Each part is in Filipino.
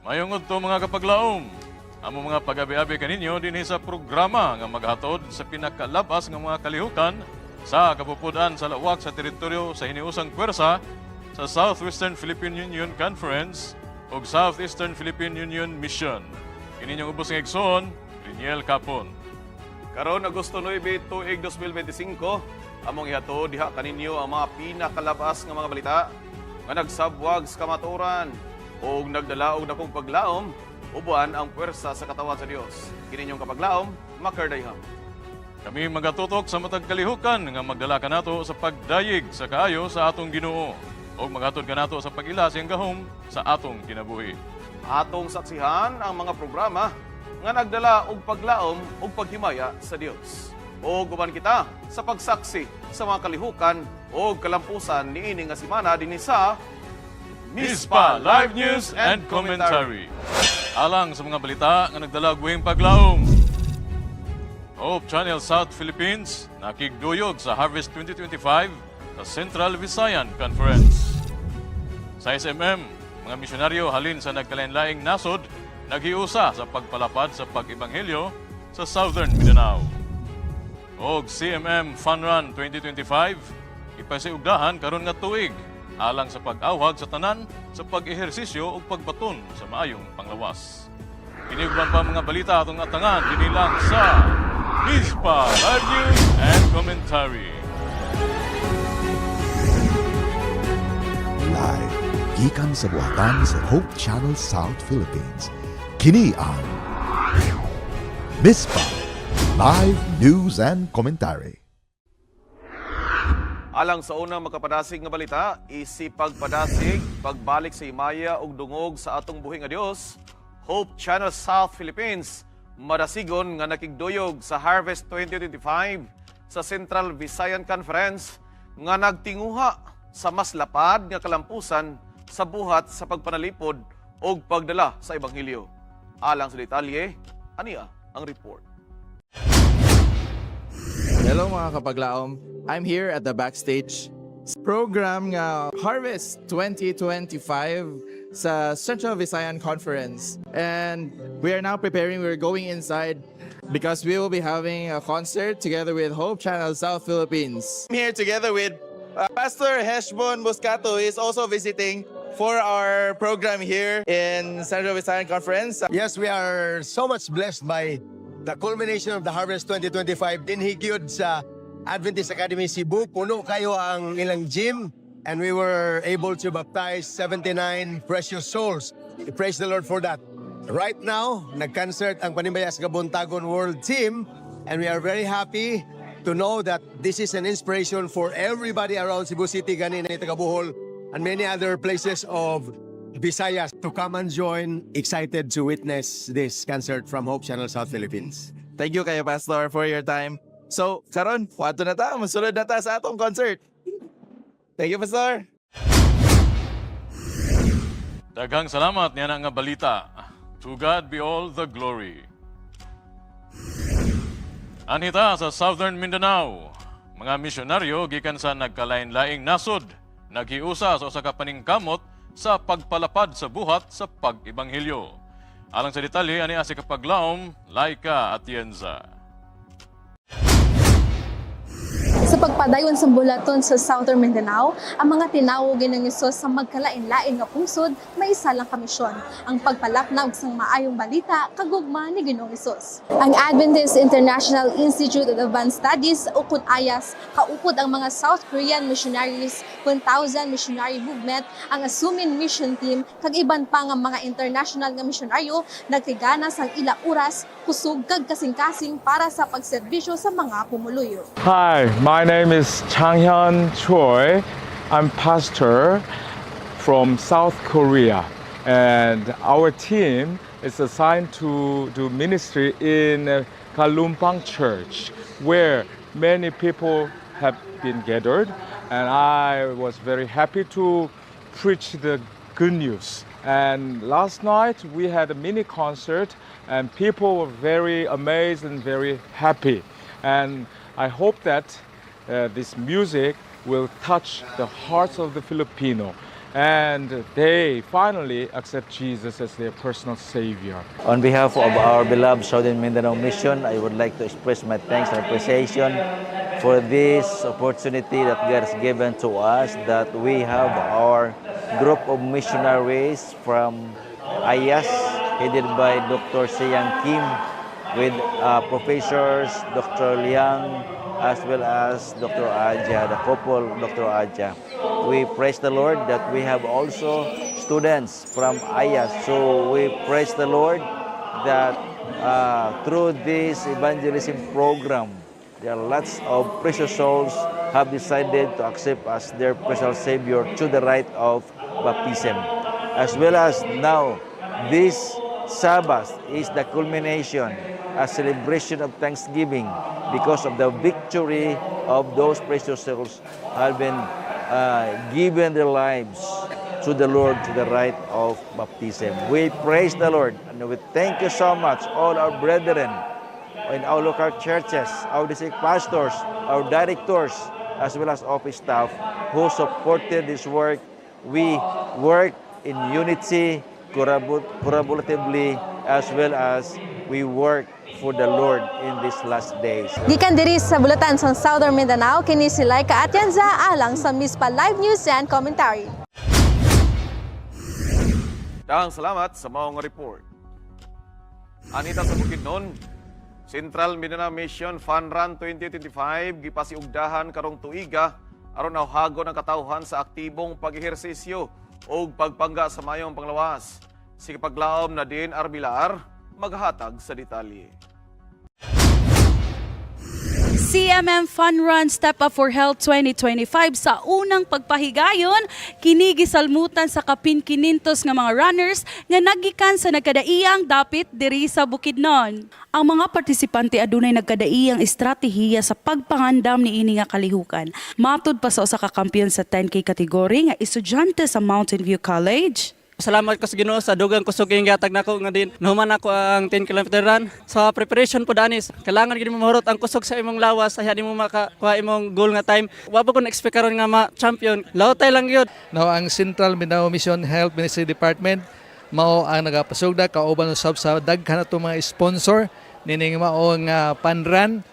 Mayong udto mga kapaglaom. Amo mga pag-abi-abi kaninyo dinhi sa programa nga maghatod sa pinakalabas nga mga kalihukan sa kapupudan sa lawak sa teritoryo sa hiniusang pwersa sa Southwestern Philippine Union Conference ug Southeastern Philippine Union Mission. Kininyong ubos nga igsoon, Riniel Capon. Karon Agosto 9, tuig 2025, among ihatod diha kaninyo ang mga pinakalabas nga mga balita nga nagsabwag sa kamaturan o nagdala og dakong paglaom ubuan ang puwersa sa katawan sa Dios. Kininyong kapaglaom, makardayham. Kami magatutok sa matag kalihukan nga magdala kanato sa pagdayig sa kaayo sa atong Ginoo o maghatod kanato sa pag-ila siyang gahom sa atong kinabuhi. Atong saksihan ang mga programa nga nagdala og paglaom ug paghimaya sa Dios. O guban kita sa pagsaksi sa mga kalihukan o kalampusan niini nga semana dinhi sa Mispa Live News and Commentary. Alang sa mga balita nga nagdala og buhing paglaom. Hope Channel South Philippines nakigduyog sa Harvest 2025 sa Central Visayan Conference. Sa SMM, mga misyonaryo halin sa nagkalain-laing nasod naghiusa sa pagpalapad sa pag-ebanghelyo sa Southern Mindanao. Og CMM Fun Run 2025 ipasiugdahan karon nga tuig alang sa pag-awhag sa tanan sa pag-ehersisyo ug pagbaton sa maayong panglawas. Kinigban pa mga balita atong atangan dinhi lang sa Mispa Live News and Commentary. Live gikan sa buhatan sa Hope Channel South Philippines. Kini ang Mispa Live News and Commentary. Alang sa unang makapadasig nga balita, isipagpadasig, pagbalik sa himaya ug dungog sa atong buhi nga Dios, Hope Channel South Philippines, madasigon nga nakigduyog sa Harvest 2025 sa Central Visayan Conference nga nagtinguha sa mas lapad nga kalampusan sa buhat sa pagpanalipod ug pagdala sa ebanghelyo. Alang sa detalye, aniya ang report. Hello mga kapaglaom. I'm here at the backstage program nga Harvest 2025 sa Central Visayan Conference. And we are now preparing, we're going inside because we will be having a concert together with Hope Channel South Philippines. I'm here together with Pastor Heshbon Moscato, is also visiting for our program here in Central Visayan Conference. Yes, we are so much blessed by the culmination of the Harvest 2025. Dinhigyod sa Adventist Academy Cebu, puno kayo ang ilang gym, and we were able to baptize 79 precious souls. We praise the Lord for that. Right now, nag-concert ang Panimbayas Gabuntagon World Team, and we are very happy to know that this is an inspiration for everybody around Cebu City, ganin na Tagabuhol, and many other places of Visayas to come and join. Excited to witness this concert from Hope Channel South Philippines. Thank you kayo, Pastor, for your time. So, karon, wato na ta, masunod na ta sa atong concert. Thank you, Pastor. Daghang salamat niya nga balita. To God be all the glory. Anita sa Southern Mindanao, mga misyonaryo gikan sa nagkalain-laing nasod, naghiusa sa usa ka paningkamot sa pagpalapad sa buhat sa pag-ebanghelyo. Alang sa detalye, ani si kapaglaom, Laika Atienza. Sa pagpadayon sa bulaton sa Southern Mindanao, ang mga tinawag ng Isos sa magkalain-lain nga pungsod may isa lang kamisyon, ang pagpalapnag sa maayong balita kagugma ni Ginoong Isos. Ang Adventist International Institute of Advanced Studies o AYAS kaupod ang mga South Korean missionaries, 1,000 missionary movement, ang Asumin Mission Team kag iban pa nga mga international nga misyonaryo nagtigana sa ila oras kusog kag kasing-kasing para sa pagserbisyo sa mga pumuluyo. Hi, my name is Changhyun Choi. I'm pastor from South Korea, and our team is assigned to do ministry in Kalumpang Church, where many people have been gathered, and I was very happy to preach the good news. And last night we had a mini concert, and people were very amazed and very happy. And I hope that this music will touch the hearts of the Filipino. and they finally accept Jesus as their personal Savior. On behalf of our beloved Southern Mindanao Mission, I would like to express my thanks and appreciation for this opportunity that God has given to us, that we have our group of missionaries from Ayas, headed by Dr. Seyang Kim, with professors Dr. Liang as well as Dr. Aja, the couple Dr. Aja. We praise the Lord that we have also students from Ayas. So we praise the Lord that through this evangelism program, there are lots of precious souls have decided to accept as their personal Savior to the rite of baptism. As well as now, this Sabbath is the culmination, a celebration of thanksgiving because of the victory of those precious souls have been given their lives to the Lord to the rite of baptism. We praise the Lord and we thank you so much, all our brethren in our local churches, our district pastors, our directors, as well as office staff who supported this work. We work in unity, collaboratively, as well as we work for the Lord in these last days. Gikan diri sa bulatan sa Southern Mindanao, kini si Laika Atienza alang sa Mispa Live News and Commentary. Dahang salamat sa maong report. Anita sa Bukidnon, Central Mindanao Mission Fun Run 2025 gipasiugdahan karong tuiga aron nawhago ng katawhan sa aktibong pag-ehersisyo o pagpangga sa mayong panglawas. Si kapaglaom Nadine Arbilar maghatag sa detalye. CMM Fun Run Step Up for Health 2025 sa unang pagpahigayon, kinigisalmutan sa kapin 500 nga mga runners nga nagikan sa nagkadaiyang dapit diri sa Bukidnon. Ang mga partisipante adunay nagkadaiyang estratehiya sa pagpangandam ni ini nga kalihukan. Matud pa sa usa ka kampiyon sa 10K kategory nga estudyante sa Mountain View College. Salamat ko sa Ginoo sa dugang kusog yung gatag nako nga din nahuman ako ang 10 km run. Sa preparation po danis, kailangan gid mo mahurot ang kusog sa imong lawas sa di mo makakuha imong goal nga time. Wa pa ko na-expect karon nga ma-champion. Lautay lang gyud. Now ang Central Mindanao Mission Health Ministry Department mao ang nagapasugda kauban usab sa daghan nato mga sponsor nining mao nga panran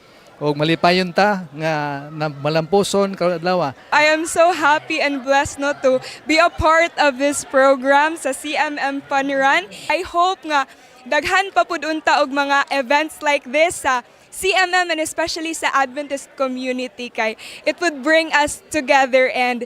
og malipayon ta nga malampuson karon adlaw. I am so happy and blessed no to be a part of this program sa CMM Fun Run. I hope nga daghan pa pud unta og mga events like this sa CMM and especially sa Adventist community kay it would bring us together and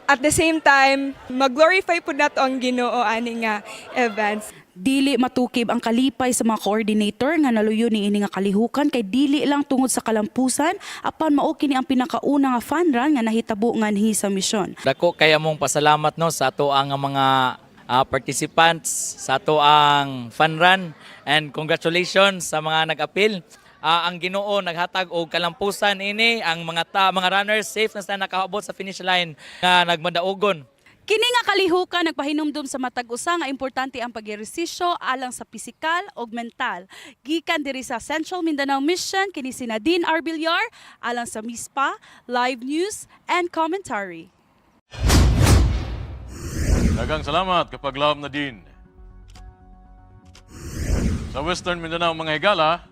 at the same time mag-glorify pud nato ang Ginoo ani nga events. Dili matukib ang kalipay sa mga coordinator nga naluyo ni ini nga kalihukan kay dili lang tungod sa kalampusan apan mao kini ang pinakauna nga fun run nga nahitabo nganhi sa misyon. Dako kaya mong pasalamat no sa ato ang mga participants sa ato ang fun run and congratulations sa mga nag-apil. Ang Ginoo naghatag og kalampusan ini ang mga runners safe na sa nakaabot sa finish line nga nagmadaogon. Kini nga kalihukan nagpahinumdum sa matag usa nga importante ang pag-ehersisyo alang sa pisikal ug mental. Gikan diri sa Central Mindanao Mission kini si Nadine Arbilar alang sa Mispa Live News and Commentary. Daghang salamat kapaglaom Nadine. Sa Western Mindanao mga higala,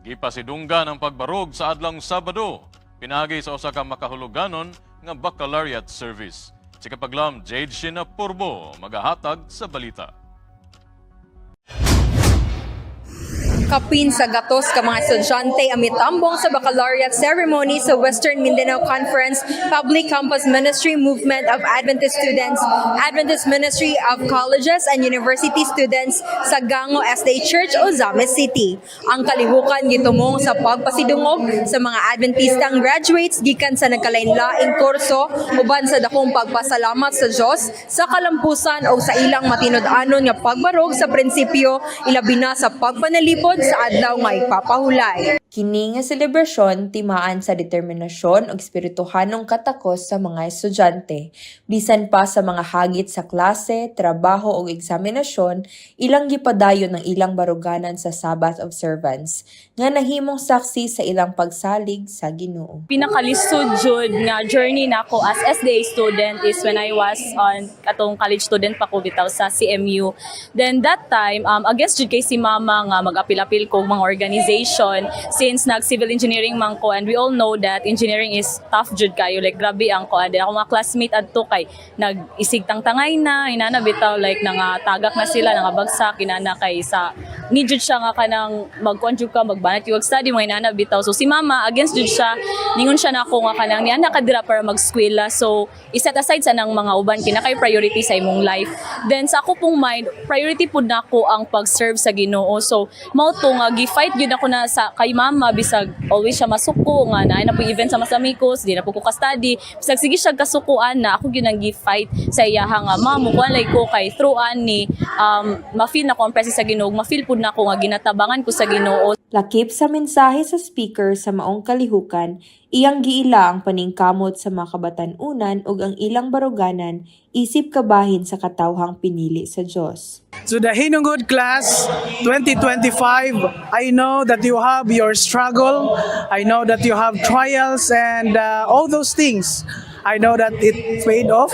gipasidunggan ang pagbarog sa adlong Sabado, pinagi sa usa ka makahuluganon nga baccalaureate service. Si kapaglam Jade Shina Purbo magahatag sa balita. Kapin sa gatos ka mga estudyante ang mitambong sa baccalaureate ceremony sa Western Mindanao Conference Public Campus Ministry Movement of Adventist Students, Adventist Ministry of Colleges and University Students sa Gango SDA Church, Ozamis City. Ang kalihukan gitumong sa pagpasidungog sa mga Adventistang graduates gikan sa nagkalain-laing kurso uban sa dakong pagpasalamat sa Dios sa kalampusan o sa ilang matinud-anon nga pagbarog sa prinsipyo ilabi na sa pagpanalipod sa adlaw nga ipapahulay. Kini nga selebrasyon timaan sa determinasyon ug espirituhanong katakos sa mga estudyante. Bisan pa sa mga hagit sa klase, trabaho ug eksaminasyon, ilang gipadayon ng ilang baruganan sa Sabbath observance nga nahimong saksi sa ilang pagsalig sa Ginoo. Pinakalisod jud nga journey nako as SDA student is when I was on atong college student pa ko bitaw sa CMU. Then that time against jud kay si mama nga mag-apil-apil ko mga organization since nag-civil engineering man ko, and we all know that engineering is tough jud kayo, like grabe ang ko. Then ako mga classmate adto kay nag-isig tangtangay na, inana bitaw like nangatagak na sila, nangabagsak, inana kay sa ni jud siya nga kanang magkuan jud ka, magbanat yung study, mga inana bitaw. So si mama against jud siya, ningon siya nako nga kanang niana ka dira para mag-eskwela. So iset aside sa nang mga uban kinakay priority sa imong life. Then sa ako pong mind, priority pud nako ang pag-serve sa Ginoo. So mao to nga gi-fight gyud ako na sa kay mama, bisag always siya masuko nga naay na po event sa Masamikos, di na po ko ka-study, bisag sige siya kasukuan na ako gyud nang gi-fight sa iyaha nga mamo kuan like ko kay through ani ma-feel na ko ang presence sa Ginoo, ma-feel pud nako nga ginatabangan ko sa Ginoo. Lakip sa mensahe sa speaker sa maong kalihukan, iyang giila ang paningkamot sa mga kabatan-unan ug ang ilang baruganan isip kabahin sa katawhang pinili sa Dios. To the Hinungod Class 2025, I know that you have your struggle, I know that you have trials and all those things. I know that it paid off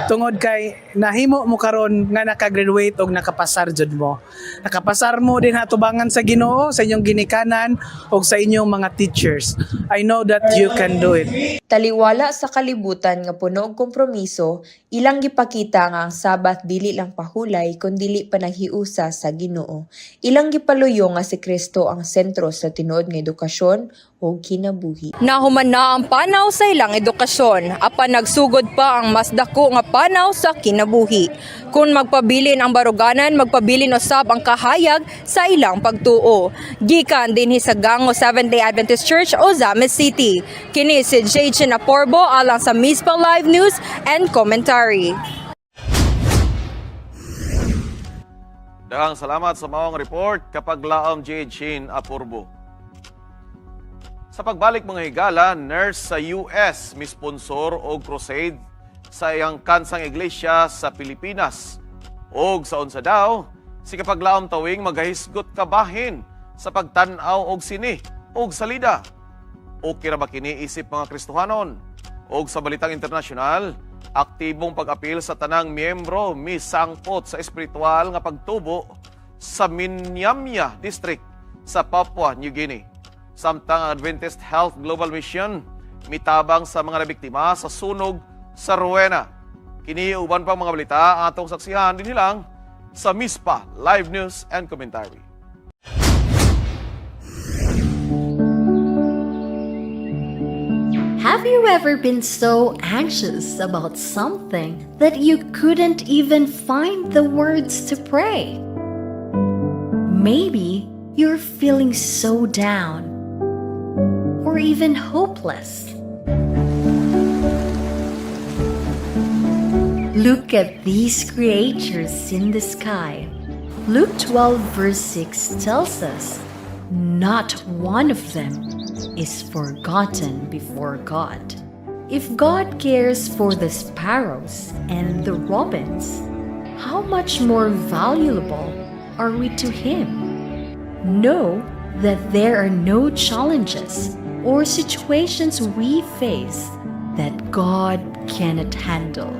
tungod kay nahimo mo karon nga nakagraduate og nakapasar jud mo. Nakapasar mo din hatubangan sa Ginoo, sa inyong ginikanan og sa inyong mga teachers. I know that you can do it. Taliwala sa kalibutan nga puno og kompromiso, ilang gipakita nga ang Sabat dili lang pahulay kun dili panaghiusa sa Ginoo. Ilang gipaluyo nga si Kristo ang sentro sa tinuod nga edukasyon o kinabuhi. Nahuman na ang panaw sa ilang edukasyon, apan nagsugod pa ang mas dako nga panaw sa kinabuhi. Kung magpabilin ang baruganan, magpabilin usab ang kahayag sa ilang pagtuo. Gikan dinhi sa Gango Seventh-day Adventist Church, Ozame City. Kini si JJ Naporbo alang sa Mispa Live News and Commentary. Daghang salamat sa maong report kapag laom JJ Naporbo. Sa pagbalik mga higala, nurse sa US misponsor og crusade sa iyang kansang iglesia sa Pilipinas. Og sa unsa daw, si kapaglaom tawing magahisgot kabahin sa pagtan-aw og sini og salida. Okay ra ba kini isip mga Kristohanon? Og sa balitang internasyonal, aktibong pag-apil sa tanang miyembro misangpot sa espiritual nga pagtubo sa Minyamya District sa Papua New Guinea. Samtang Adventist Health Global Mission mitabang sa mga nabiktima sa sunog sa Rowena. Kini uban pang mga balita ang atong saksihan din nilang sa Mispa Live News and Commentary. Have you ever been so anxious about something that you couldn't even find the words to pray? Maybe you're feeling so down or even hopeless. Look at these creatures in the sky. Luke 12 verse 6 tells us, not one of them is forgotten before God. If God cares for the sparrows and the robins, how much more valuable are we to Him? Know that there are no challenges or situations we face that God cannot handle.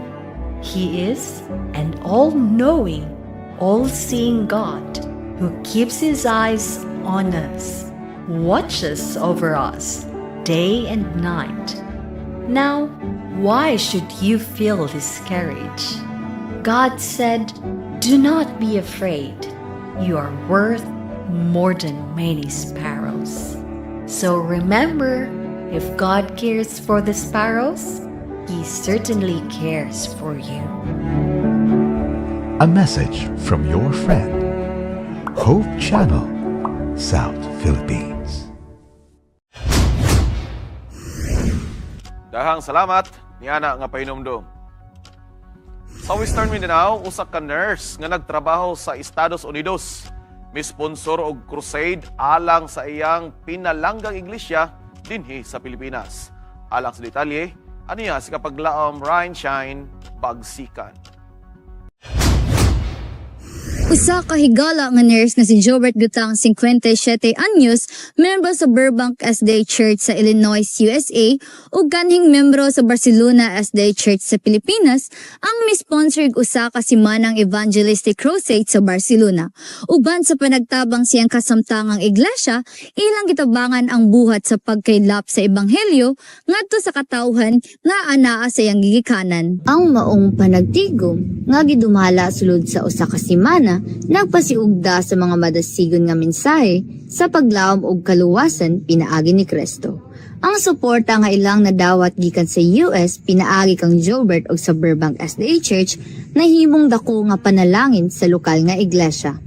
He is an all-knowing, all-seeing God who keeps His eyes on us, watches over us day and night. Now, why should you feel discouraged? God said, "Do not be afraid. You are worth more than many sparrows." So remember, if God cares for the sparrows, He certainly cares for you. A message from your friend, Hope Channel, South Philippines. Dahang salamat, niana nga painomdom. Sa Western Mindanao, usa ka nurse nga nagtrabaho sa Estados Unidos Misponsor og crusade alang sa iyang pinalanggang iglesia dinhi sa Pilipinas. Alang sa detalye, aniya si kapaglaom Ryan Shine Bagsikan. Usa ka higala nga nurse nga si Jobert Gutang, 57 anyos, membro sa Burbank SDA Church sa Illinois, USA, ug kanhing membro sa Barcelona SDA Church sa Pilipinas, ang misponsor usa ka simanang evangelistic crusade sa Barcelona. Uban sa panagtabang siyang kasamtangang iglesia, ilang gitabangan ang buhat sa pagkaylap sa ebanghelyo ngadto sa katawhan nga anaa sa iyang gigikanan. Ang maong panagtigom nga gidumala sulod sa usa ka semana nagpasiugda sa mga madasigon nga mensahe sa paglaom og kaluwasan pinaagi ni Kristo. Ang suporta nga ilang nadawat gikan sa US pinaagi kang Jobert og sa Burbank SDA Church nahimong dako nga panalangin sa lokal nga iglesia.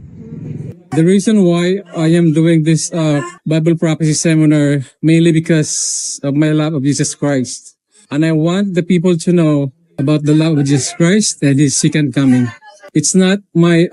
The reason why I am doing this Bible prophecy seminar mainly because of my love of Jesus Christ. And I want the people to know about the love of Jesus Christ and His second coming. It's not my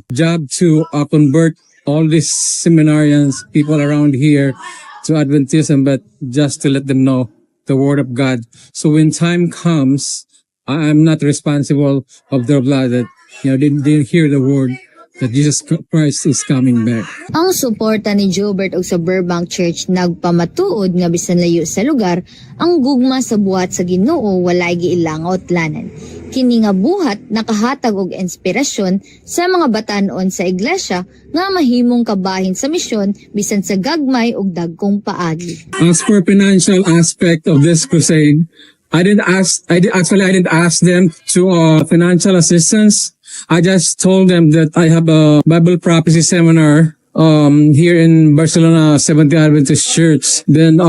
job to convert all these seminarians, people around here to Adventism, but just to let them know the Word of God. So when time comes, I'm not responsible of their blood that they didn't hear the Word that Jesus Christ is coming back. Ang suporta ni Jobert og sa Burbank Church nagpamatuod nga bisan layo sa lugar, ang gugma sa buhat sa Ginoo walay giilangot lanan. Kini nga buhat nakahatag og inspirasyon sa mga batan-on sa iglesia nga mahimong kabahin sa misyon bisan sa gagmay og dagkong paagi. As for financial aspect of this crusade, I didn't ask them to financial assistance. I just told them that I have a Bible prophecy seminar here in Barcelona Seventh-day Adventist Church. Then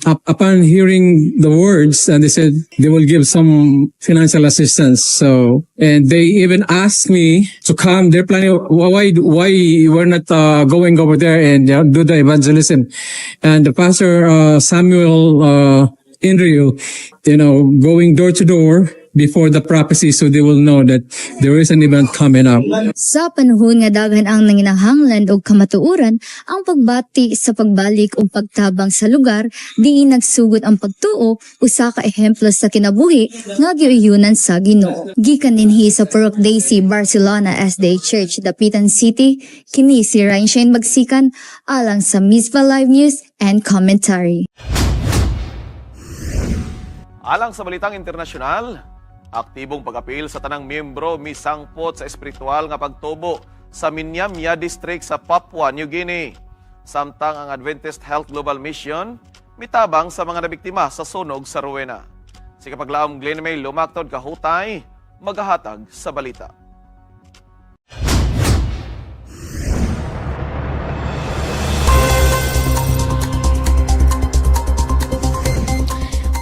upon hearing the words, and they said they will give some financial assistance. So, and they even asked me to come. They're planning why we're not going over there and do the evangelism. And the pastor Samuel Inrio, going door to door before the prophecy so they will know that there is an event coming up. Sa panahon nga daghan ang nanginahanglan og kamatuoran, ang pagbati sa pagbalik o pagtabang sa lugar, diin nagsugod ang pagtuo usa ka ehemplo sa kinabuhi nga giuyunan sa Ginoo. Gikan dinhi sa Purok Daisy, Barcelona SDA Church, Dapitan City, kini si Ryan Shane Bagsikan alang sa Mispa Live News and Commentary. Alang sa balitang internasyonal, aktibong pag-apil sa tanang miyembro misangpot sa espiritual nga pagtubo sa Minyamya District sa Papua New Guinea. Samtang ang Adventist Health Global Mission mitabang sa mga nabiktima sa sunog sa Rowena. Si kapaglaom Glenn May Lumaktod Kahutay, maghahatag sa balita.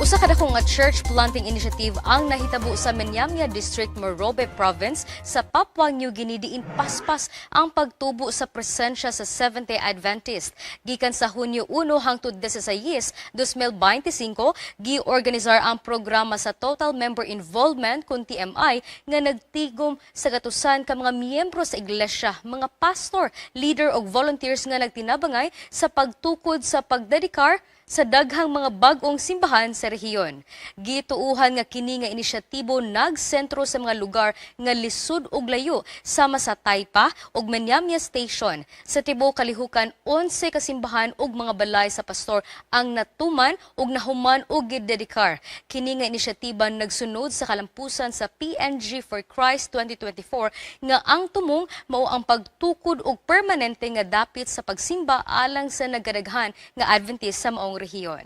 Usa ka dako nga church planting initiative ang nahitabo sa Minyamya District, Morobe Province sa Papua New Guinea diin paspas ang pagtubo sa presensya sa Seventh-day Adventist. Gikan sa Hunyo 1 hangtod 16, 2025, gi-organizar ang programa sa Total Member Involvement kun TMI nga nagtigom sa gatusan ka mga miyembro sa iglesia, mga pastor, leader og volunteers nga nagtinabangay sa pagtukod sa pagdedikar sa daghang mga bag-ong simbahan sa rehiyon. Gituuhan nga kini nga inisyatibo nagsentro sa mga lugar nga lisud ug layo sama sa Taypa ug Minyamya Station. Sa tibuok kalihukan 11 ka simbahan ug mga balay sa pastor ang natuman ug nahuman og gidedikar. Kini nga inisyatiba nagsunod sa kalampusan sa PNG for Christ 2024 nga ang tumong mao ang pagtukod og permanente nga dapit sa pagsimba alang sa nagkadaghan nga Adventist sa maong rehiyon.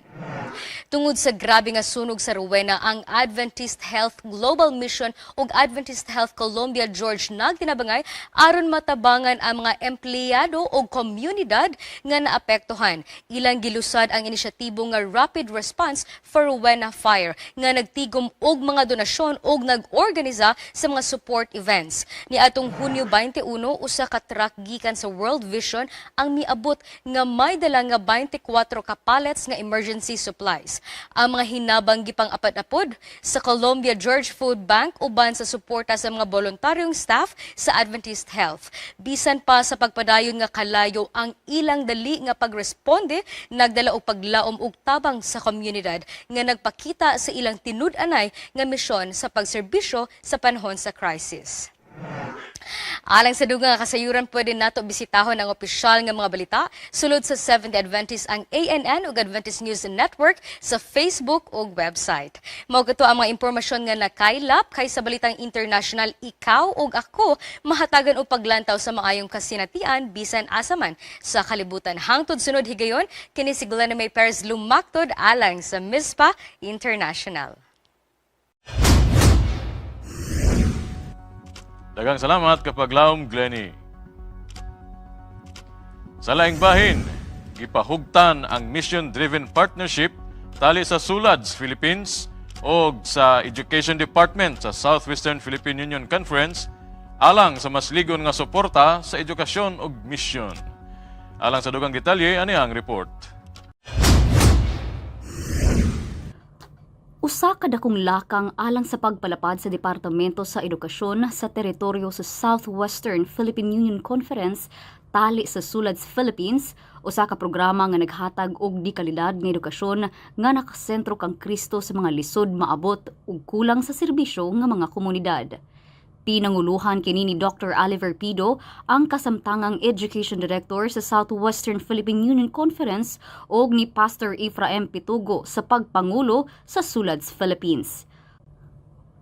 Tungod sa grabe nga sunog sa Rowena, ang Adventist Health Global Mission ug Adventist Health Colombia George nagtinabangay aron matabangan ang mga empleyado ug komunidad nga naapektuhan. Ilang gilusad ang inisyatibo nga Rapid Response for Rowena Fire nga nagtigom og mga donasyon ug nag-organiza sa mga support events. Niadtong Hunyo 21, usa ka truck gikan sa World Vision ang miabot nga may dala nga 24 ka pallets nga emergency supplies. Philippines. Ang mga hinabang gipang apad-apod sa Colombia George Food Bank uban sa suporta sa mga voluntaryong staff sa Adventist Health. Bisan pa sa pagpadayon nga kalayo ang ilang dali nga pagresponde, nagdala og paglaom og tabang sa komunidad nga nagpakita sa ilang tinud-anay nga misyon sa pagserbisyo sa panahon sa crisis. Alang sa dugang nga kasayuran, pwede nato bisitahon ang opisyal nga mga balita sulod sa Seventh Adventist ang ANN ug Adventist News Network sa Facebook ug website. Mao kato ang mga impormasyon nga nakailap kay sa balitang international. Ikaw ug ako mahatagan og paglantaw sa maayong kasinatian bisan asa man sa kalibutan. Hangtod sunod higayon kini si Glenna May Perez lumaktod alang sa MISPA International. Daghang salamat kapag laom, Glenny. Sa laing bahin, gipahugtan ang mission-driven partnership tali sa SULADS Philippines o sa Education Department sa Southwestern Philippine Union Conference alang sa mas ligon nga suporta sa edukasyon ug misyon. Alang sa dugang detalye, ani ang report. Usa ka dakong lakang alang sa pagpalapad sa Departamento sa Edukasyon sa teritoryo sa Southwestern Philippine Union Conference tali sa SULADS Philippines, usa ka programa nga naghatag og di kalidad nga edukasyon nga nakasentro kang Kristo sa mga lisod maabot ug kulang sa serbisyo nga mga komunidad. Pinanguluhan kini ni Dr. Oliver Pido, ang kasamtangang Education Director sa Southwestern Philippine Union Conference o ni Pastor Ephraim Pitugo sa pagpangulo sa SULADS Philippines.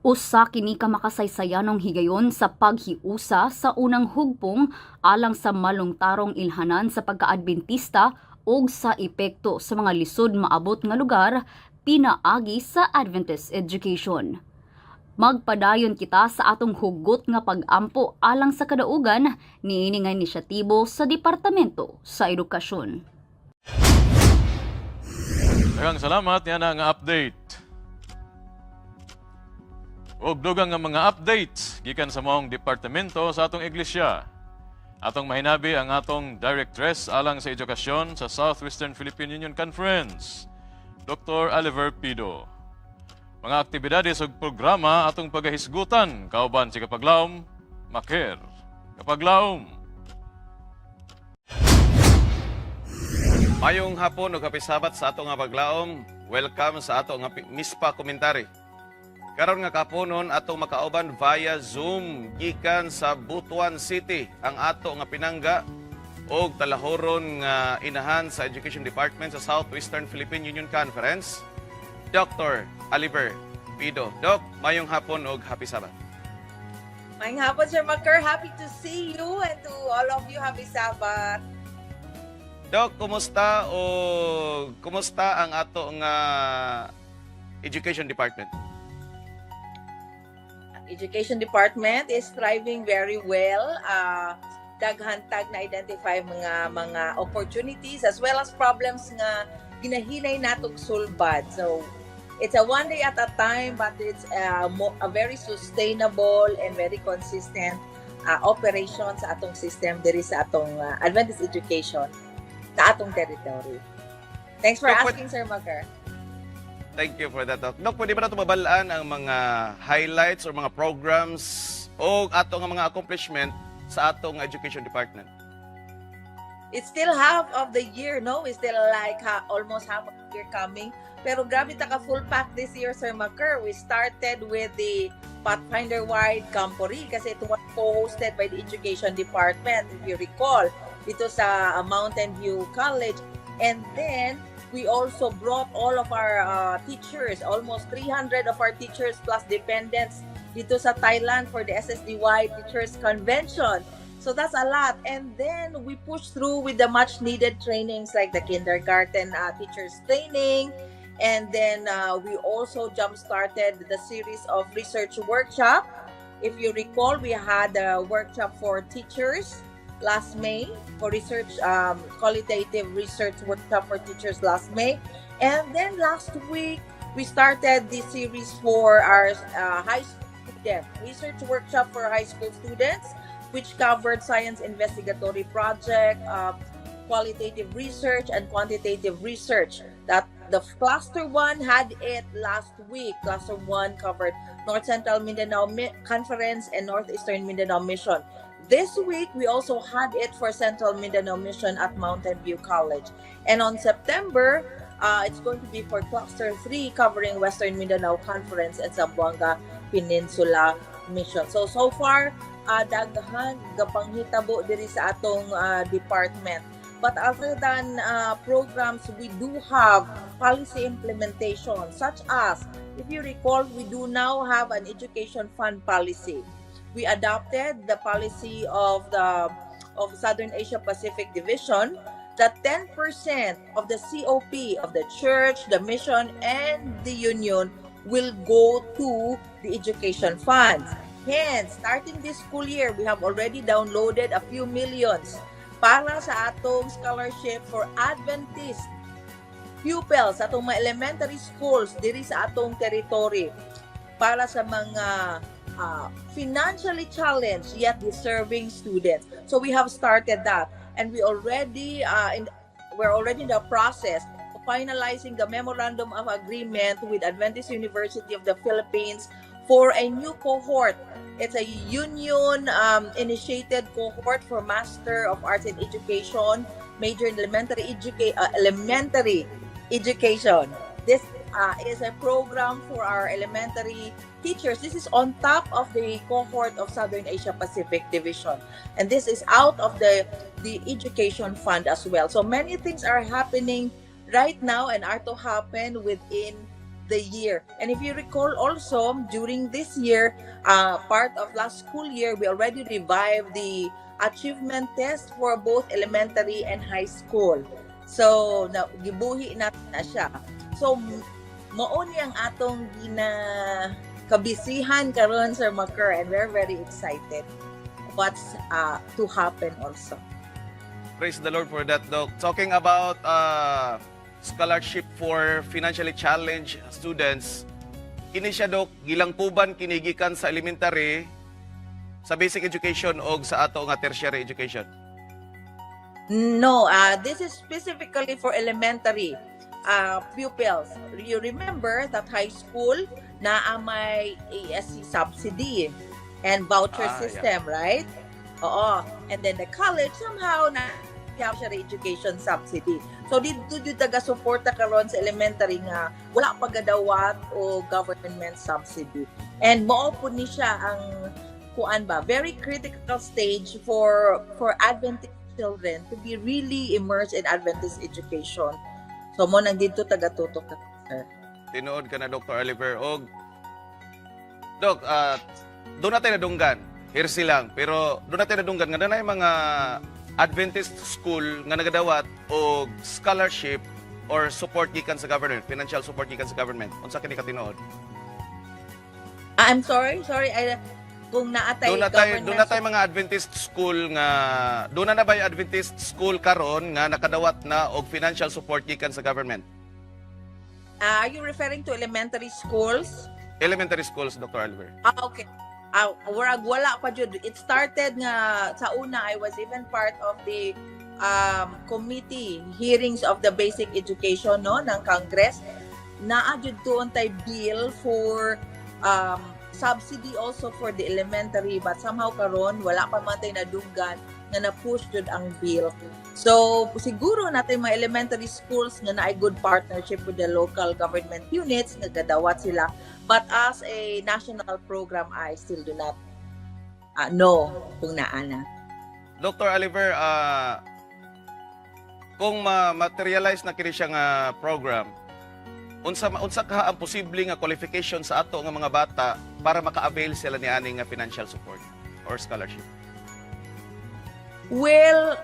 Usa kini ka makasaysayanong higayon sa paghiusa sa unang hugpong alang sa malungtarong ilhanan sa pagka-Adventista o sa epekto sa mga lisod maabot nga lugar pinaagi sa Adventist education. Magpadayon kita sa atong hugot nga pag-ampo alang sa kadaugan niini nga inisyatibo sa Departamento sa Edukasyon. Daghang salamat, yan ang update. Og dugang nga mga updates gikan sa maong departamento sa atong iglesia. Atong mahinabi ang atong Directress alang sa edukasyon sa Southwestern Philippine Union Conference, Dr. Oliver Pido. Mga aktibidades ug programa atong pagahisgutan kauban si Kapaglaom, Maker. Kapaglaom. Mayong hapon o kapisabat sa ato nga paglaom. Welcome sa ato nga MISPA Commentary. Karon nga kaponon atong makauban via Zoom gikan sa Butuan City ang ato nga pinangga og talahoron nga inahan sa Education Department sa Southwestern Philippine Union Conference, Dr. Oliver Pido. Doc, mayong hapon og happy Sabbath. Mayong hapon, Sir Maker. Happy to see you and to all of you, happy Sabbath. Doc, kumusta ang ato nga Education Department? Education Department is thriving very well. Daghantag na identify mga opportunities as well as problems nga ginahinay natong sulbad. So it's a one day at a time, but it's a very sustainable and very consistent operation sa atong system diri sa atong Adventist education sa atong territory. Thanks for asking, Sir Maker. Thank you for that, Doc. Doc, pwede ba natin mabalaan ang mga highlights or mga programs o ato nga mga accomplishment sa atong Education Department? It's still half of the year, no? It's still like almost half of the year coming. Pero grabe ka full pack this year, Sir Maker. We started with the Pathfinder-wide Camporee kasi ito was co-hosted by the Education Department, if you recall. Dito sa Mountain View College. And then, we also brought all of our teachers, almost 300 of our teachers plus dependents dito sa Thailand for the SSDY Teachers Convention. So that's a lot. And then we pushed through with the much needed trainings like the kindergarten teachers training. And then we also jump-started the series of research workshop. If you recall, we had a workshop for teachers last May, for research, qualitative research workshop for teachers last May. And then last week, we started this series for our high school students, research workshop for high school students, which covered science investigatory project, qualitative research and quantitative research. That the cluster 1 had it last week. Cluster 1 covered North Central Mindanao Conference and Northeastern Mindanao Mission. This week, we also had it for Central Mindanao Mission at Mountain View College. And on September, it's going to be for Cluster 3 covering Western Mindanao Conference and Zamboanga Peninsula Mission. So far, daghan gapanghitabo diri sa atong department. But other than programs, we do have policy implementation, such as, if you recall, we do now have an education fund policy. We adopted the policy of Southern Asia Pacific Division that 10% of the COP of the church, the mission, and the union will go to the education funds. Hence, starting this school year, we have already downloaded a few millions para sa atong scholarship for Adventist pupils, atong mga elementary schools diri sa atong territory, para sa mga financially challenged yet deserving students. So we have started that, and we're already in the process of finalizing the memorandum of agreement with Adventist University of the Philippines for a new cohort. It's a union initiated cohort for Master of Arts in Education, major in elementary education. This is a program for our elementary teachers. This is on top of the cohort of Southern Asia Pacific Division, and this is out of the education fund as well. So many things are happening right now and are to happen within the year. And if you recall also, during this year, part of last school year, we already revived the achievement test for both elementary and high school. So gibuhi natin na siya. So mauni ang atong kabisihan karon, Sir Maker, and we're very excited what's to happen also. Praise the Lord for that, Doc. Talking about scholarship for financially challenged students, kini siya, Doc, gilangkuban kinigikan sa elementary, sa basic education o sa ato nga tertiary education? No, this is specifically for elementary pupils. You remember that high school na may ASC subsidy and voucher system, right? Oo. And then the college somehow na tertiary education subsidy. So dito taga-suporta karon sa elementary nga wala pagadawat o government subsidy. And mao po ni siya ang very critical stage for Adventist children to be really immersed in Adventist education. So mo nang dito taga-tutok ka, sir. Tinuod ka na, Dr. Oliver. Og Doc, doon natin nadunggan. Here's lang. Pero doon natin nadunggan nga na mga Adventist school nga nagadawat o scholarship or support gikan sa government, financial support gikan sa government. Unsa kini ka tinuod? I'm sorry. Kung naatay government. Doon natay mga Adventist school nga doon na ba yung Adventist school karon nga nakadawat na og financial support gikan sa government? Are you referring to elementary schools? Elementary schools, Dr. Oliver. Okay. Wala pa jud. It started nga sa una, I was even part of the committee hearings of the basic education ng Congress. Naa jud tuon tay bill for subsidy also for the elementary, but somehow karon wala pa man tay nadunggan nga na-push jud ang bill. So siguro natin mga elementary schools nga naay good partnership with the local government units nga gadawat sila. But as a national program, I still do not know kung naana. Dr. Oliver, kung ma-materialize na kini siya nga program, unsa ka ang posible nga qualification sa ato nga mga bata para maka-avail sila ni ani nga financial support or scholarship? Well,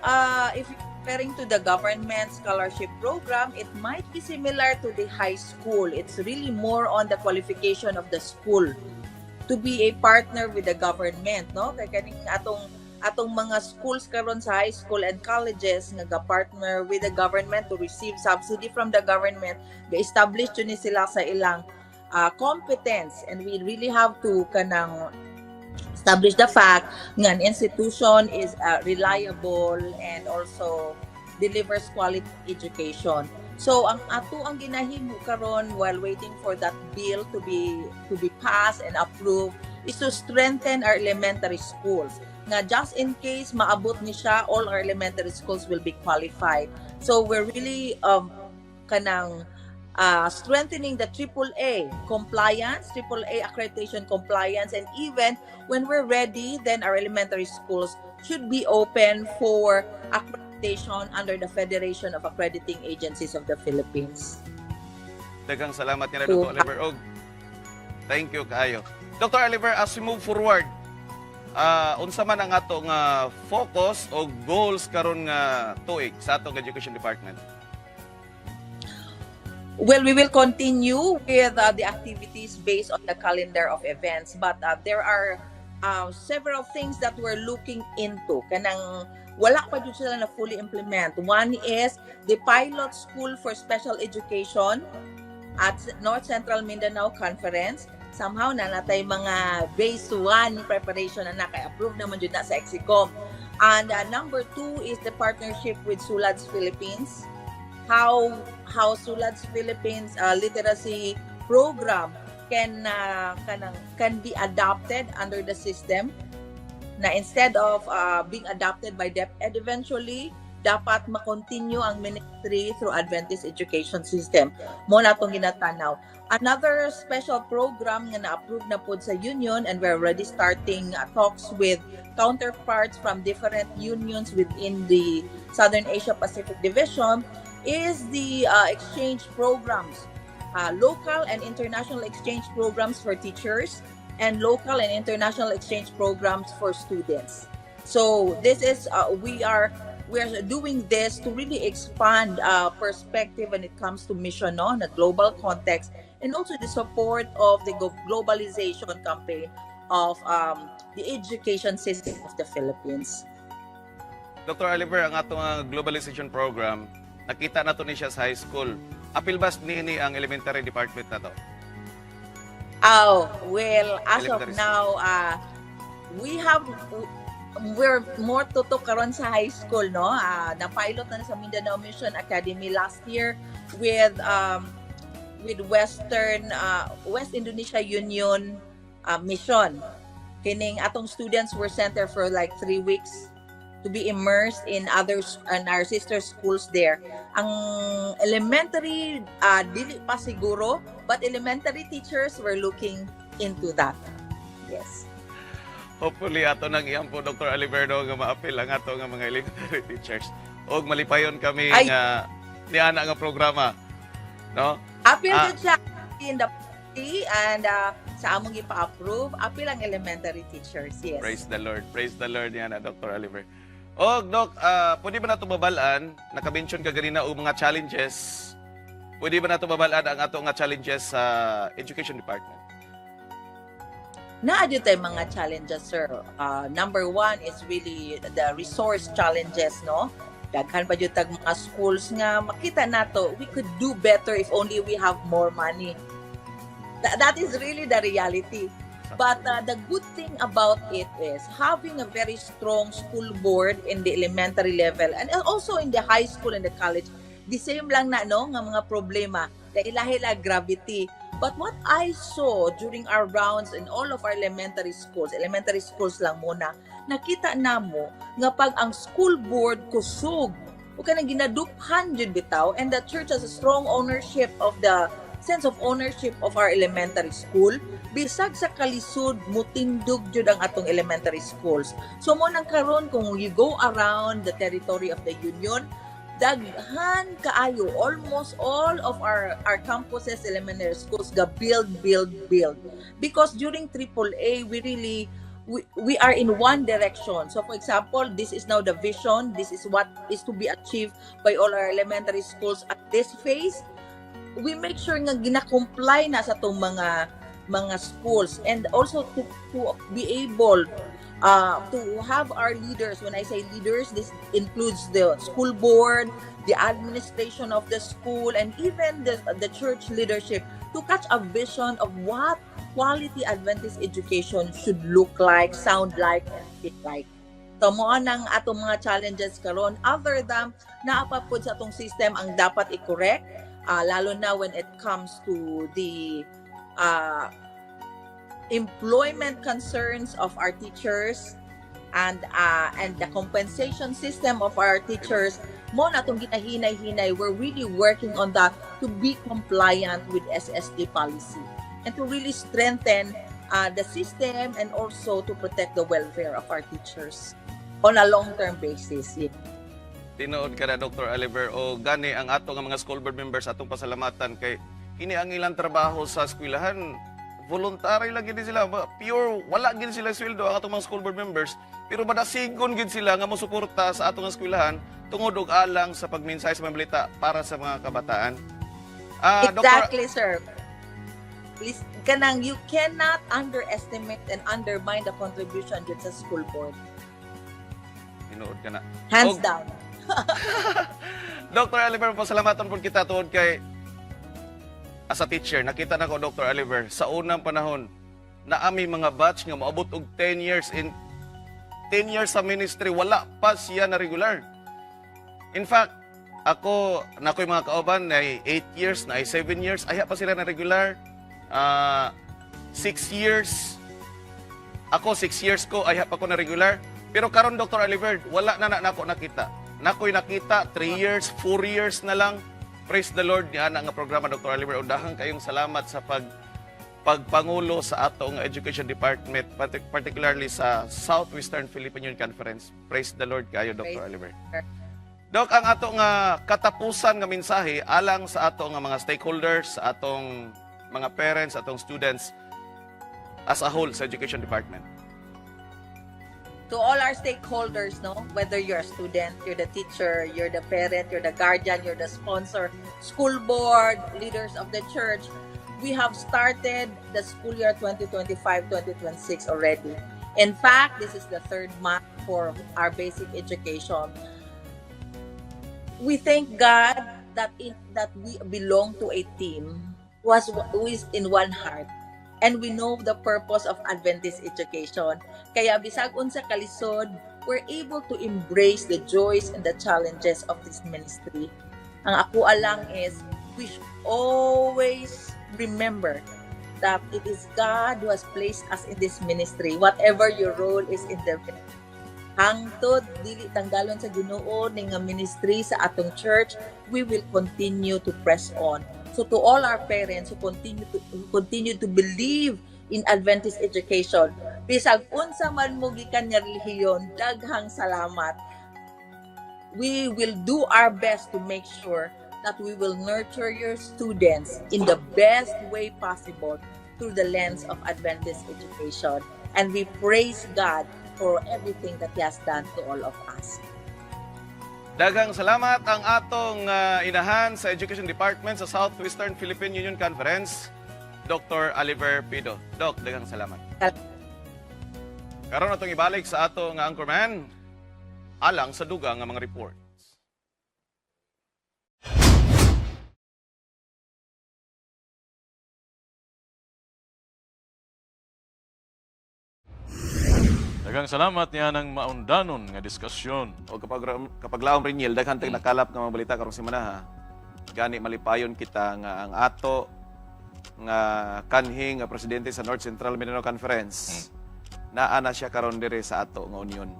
if you're referring to the government scholarship program, it might be similar to the high school. It's really more on the qualification of the school to be a partner with the government, no? Kaya kaning atong mga schools karon sa high school and colleges nga ga-partner with the government to receive subsidy from the government, ga-establish ni sila sa ilang competence, and we really have to kanang establish the fact nga an institution is reliable and also delivers quality education. So ang ginahimo karon while waiting for that bill to be passed and approved is to strengthen our elementary schools. Nga just in case maabot ni siya, all our elementary schools will be qualified. So we're really strengthening the AAA compliance, AAA accreditation compliance, and even when we're ready, then our elementary schools should be open for accreditation under the Federation of Accrediting Agencies of the Philippines. Daghang salamat nga na, Dr. Oliver Og. Thank you kaayo. Dr. Oliver, as we move forward, unsa man ang atong focus o goals karon nga tuig sa atong Education Department? Well, we will continue with the activities based on the calendar of events, but there are several things that we're looking into. Kanang wala pa dito sila na fully implement. One is the pilot school for special education at North Central Mindanao Conference. Somehow na natay mga base 1 preparation na naka-approve naman dyan na sa Exicom. And number 2 is the partnership with SULADS Philippines. How SULADS Philippines literacy program can be adopted under the system, na instead of being adopted by DepEd eventually, dapat makontinue ang ministry through Adventist Education System. Mo na itong ginatanaw. Another special program nga na-approve na po sa union, and we're already starting talks with counterparts from different unions within the Southern Asia Pacific Division, is the exchange programs, local and international exchange programs for teachers, and local and international exchange programs for students. So this is we're doing this to really expand perspective when it comes to mission on a global context, and also the support of the globalization campaign of the education system of the Philippines. Dr. Oliver, ang atong globalization program, nakita na to ni siya sa high school. Apil ba ni ang elementary department na to? Oh, well, as of now, we're more tutok karon sa high school, no? Na-pilot na sa Mindanao Mission Academy last year with West Indonesia Union Mission. Kining atong students were sent there for like 3 weeks to be immersed in others and our sister schools there. Ang elementary, dili pa siguro, but elementary teachers were looking into that. Yes. Hopefully, ato nang iyang po, Dr. Oliverdo, nga maapil ang ato nga mga elementary teachers. O malipayon kami nga niana nga programa. No? Apil din siya in the party, and sa among ipa-approve, apil ang elementary teachers. Yes. Praise the Lord. Praise the Lord yan, Dr. Oliver. O, Doc, pwede ba na ito babalaan? Naka-mention ka ganina o mga challenges. Pwede ba na ito babalaan ang ato nga challenges sa Education Department? Naadyo tayo mga challenges, sir. Number 1 is really the resource challenges, no? Daghan pa dyan tag mga schools nga makita nato, we could do better if only we have more money. That is really the reality. But the good thing about it is having a very strong school board in the elementary level and also in the high school and the college. The same lang na, no, nga mga problema. Dahil gravity. But what I saw during our rounds in all of our elementary schools lang muna, nakita namo nga pag ang school board kusog, o kanang ginaduphan jud bitaw, and the church has a strong ownership of the sense of ownership of our elementary school, bisag sa kalisod mutindog jud ang atong elementary schools. So mo nang karon kung you go around the territory of the union, daghan kaayo, almost all of our campuses, elementary schools ga build. Because during AAA, we are in one direction. So for example, this is now the vision, this is what is to be achieved by all our elementary schools at this phase. We make sure nga gina-comply na sa itong mga schools, and also to be able to have our leaders. When I say leaders, this includes the school board, the administration of the school, and even the church leadership, to catch a vision of what quality Adventist education should look like, sound like, and fit like. So mo ang atong mga challenges karon, other than naapapod sa atong system ang dapat i-correct, lalo na when it comes to the employment concerns of our teachers and the compensation system of our teachers. Mo na itong ginahinay-hinay, we're really working on that to be compliant with SSD policy and to really strengthen the system and also to protect the welfare of our teachers on a long-term basis. Yeah. Tinuod ka na, Dr. Oliver, o gani ang ato nga mga school board members atong pasalamatan kay kini ang ilang trabaho sa eskwelahan, voluntary lang gid sila, pure wala gid sila sweldo ang atong mga school board members, pero madasigon gid sila nga mosuporta sa atong eskwelahan tungod og alang sa pagminsay sa mga balita para sa mga kabataan. Exactly, sir. Please, kanang you cannot underestimate and undermine the contribution dun sa school board. Tinuod ka na. Hands down. Dr. Oliver, pasalamatan po kita tuod kay as a teacher, nakita na ko, Dr. Oliver, sa unang panahon na ami mga batch nga maabot og 10 years sa ministry, wala pa siya na regular. In fact, ako, nako'y mga kauban na 8 years, na 7 years, ay pa sila na regular. 6 years, ako 6 years ko, ay pa ko na regular. Pero karon, Dr. Oliver, wala na nako nakita. Nako'y nakita, 3 years, 4 years na lang. Praise the Lord, yan ang programa, Dr. Oliver. Undahan kayong salamat sa pagpangulo sa atong Education Department, particularly sa Southwestern Philippine Union Conference. Praise the Lord kayo, Dr. Oliver. Dok, ang atong katapusan nga mensahe alang sa atong mga stakeholders, sa atong mga parents, atong students as a whole sa Education Department. To all our stakeholders, no, whether you're a student, you're the teacher, you're the parent, you're the guardian, you're the sponsor, school board, leaders of the church, we have started the school year 2025-2026 already. In fact, this is the 3rd month for our basic education. We thank God that we belong to a team who is in one heart, and we know the purpose of Adventist education. Kaya bisag unsa kalisod, we're able to embrace the joys and the challenges of this ministry. Ang ako alang is we should always remember that it is God who has placed us in this ministry. Whatever your role is in the ministry, hangtod dili tanggalon sa Ginoo ning ministry sa atong church, we will continue to press on. So to all our parents who continue to believe in Adventist education, bisag unsa man mo gikan nga relihiyon, daghang salamat. We will do our best to make sure that we will nurture your students in the best way possible through the lens of Adventist education. And we praise God for everything that He has done to all of us. Daghang salamat ang atong inahan sa Education Department sa Southwestern Philippine Union Conference, Dr. Oliver Pido. Doc, daghang salamat. Karon atong ibalik sa atong anchorman alang sa dugang nga mga report. Daghang salamat niya ng maundanon nga diskusyon. O kapag laom Riniel, daghan tayong nakalap nga mga balita karong semana ha. Gani malipayon kita nga ang ato nga kanhi nga presidente sa North Central Mindanao Conference. Naa na siya karon dire sa ato nga union.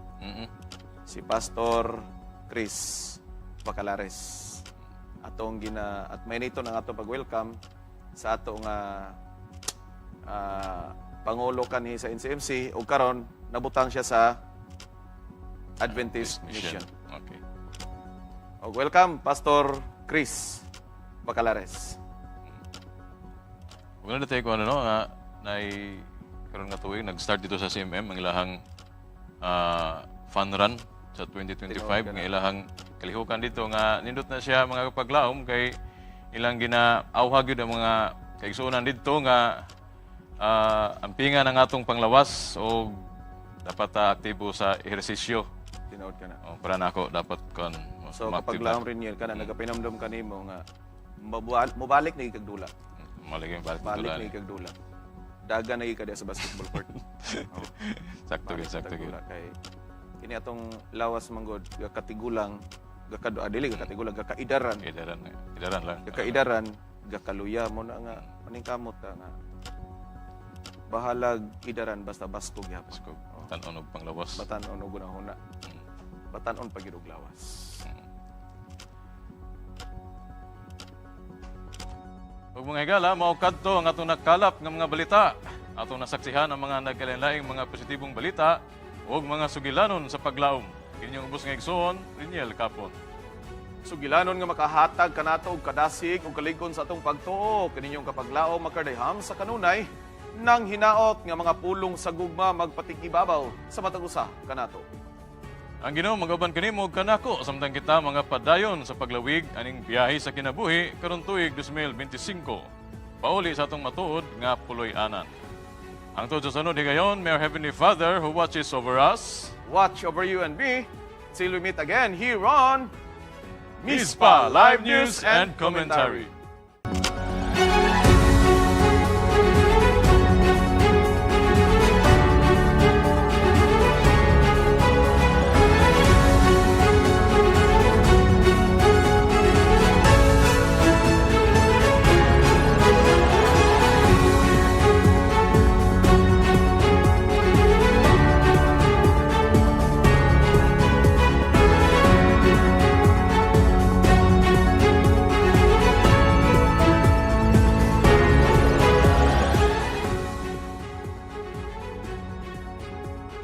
Si Pastor Chris Bacalares. Atong at may nito ng ato pag-welcome sa ato nga pangulo kanhi sa NCMC ug karon nabutang siya sa Adventist Mission. Okay. Welcome, Pastor Chris Bacalares. Wala na tayo kung ano, nga, karon nga tuwing, nag-start dito sa CMM, ang ilahang fun run sa 2025, ng ilahang kalihukan dito, nga nindot na siya mga paglaom, kay ilang ginaawhag yun ang mga kaigsuunan dito, nga ampingan ang atong panglawas, o dapat aktibo sa ehersisyo. Tinood ka na. Para na ako, dapat kon. So kapag lang rin yun ka na, nagapinamdam ka nimo nga, mubalik na ikagdula. Balik na ikagdula. Daga na ikadya sa basketball court. Sakto. kini atong lawas manggod gakatigulang dili gakatigulang gakaidaran Idaran lang. gakaidaran gakaluya mo na nga maningkamot ta nga bahalag idaran basta baskog gyapon. Baskog. Batan-on og panglawas. Batan-on og gunahuna. Batan-on pag gyud og lawas. Ug mga higala, mao kadto ang atong nagkalap nga mga balita. Atong nasaksihan ang mga nagkalain-laing mga positibong balita ug mga sugilanon sa paglaom. Kining ubos nga igsoon, Riniel Capon. Sugilanon nga makahatag kanato og kadasig ug kalig-on sa atong pagtuo kaninyong kapaglaom makardayham sa kanunay nang hinaot nga mga pulong sa gugma magpatigibabaw sa matag usa kanato. Ang Ginoo magaban kanimo ug kanako samtang kita mga padayon sa paglawig aning biyahe sa kinabuhi karon tuig 2025. Pauli sa atong matuod nga puloy-anan. Ang tuod sa sunod higayon, may our Heavenly Father who watches over us. Watch over you and me. Till we meet again here on Mispa Live News and Commentary.